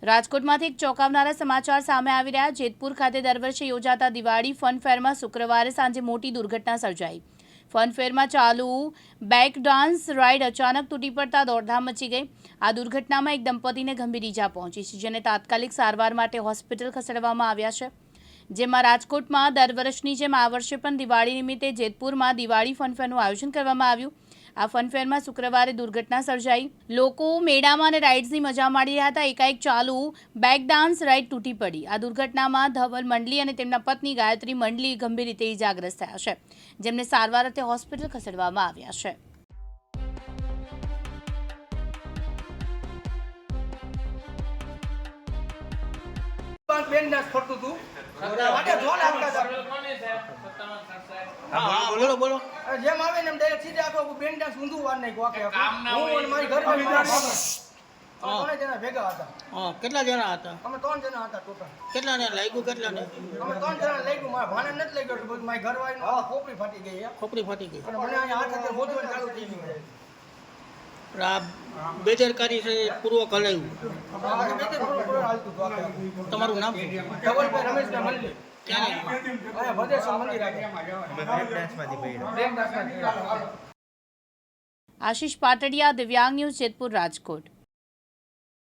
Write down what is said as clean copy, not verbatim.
રાજકોટમાંથી એક ચોંકાવનારા સમાચાર સામે આવી રહ્યા। જેતપુર ખાતે દર વર્ષે યોજાતા દિવાળી ફન ફેરમાં શુક્રવારે સાંજે મોટી દુર્ઘટના સર્જાઈ। ફન ફેરમાં ચાલુ બેક ડાન્સ રાઇડ અચાનક તૂટી પડતા દોડધામ મચી ગઈ। આ દુર્ઘટનામાં એક દંપતીને ગંભીર ઈજા પહોંચી છે, જેને તાત્કાલિક સારવાર માટે હોસ્પિટલ ખસેડવામાં આવ્યા છે। જેમાં રાજકોટમાં દર વર્ષની જેમ આ વર્ષે પણ દિવાળી નિમિત્તે જેતપુરમાં દિવાળી ફનફેરનું આયોજન કરવામાં આવ્યું। આ ફનફેરમાં શુક્રવારે દુર્ઘટના સર્જાઈ। લોકો મેળામાં અને રાઇડ્સની મજા માણી રહ્યા હતા। એકાએક ચાલુ બેક ડાન્સ રાઇડ તૂટી પડી। આ દુર્ઘટનામાં ધવલ મંડલી અને તેમના પત્ની ગાયત્રી મંડલી ગંભીર રીતે ઈજાગ્રસ્ત થયા છે, જેમને સારવાર અર્થે હોસ્પિટલ ખસેડવામાં આવ્યા છે। બોલો બોલો જેમ આવે ને એમ ડાયરેક્ટ સીધા આખો બેન ડાન્સ ઊંધું વાર નાખ્યું આખે હું અને મારી ઘરવાળી ત્રણ જણા ભેગા હતા। કેટલા જણા હતા? અમે 3 જણા હતા ટોટલ। કેટલાને લાગ્યું? કેટલાને? અમે 3 જણા લાગ્યું, મારા ભાણે નથી લાગ્યું એટલું બધું। મારી ઘરવાળી ખોપરી ફાટી ગઈ છે, ખોપરી ફાટી ગઈ અને મને અહીંયા હાથ ગોતવાનું ચાલુ થઈ ગયું। આ બેદરકારી છે, પૂર્વક હલાવ્યું। તમારું નામ? ધવલભાઈ રમેશભાઈ મંડલી। આશીષ પાટડિયા, દિવ્યાંગ ન્યૂઝ, જેતપુર, રાજકોટ।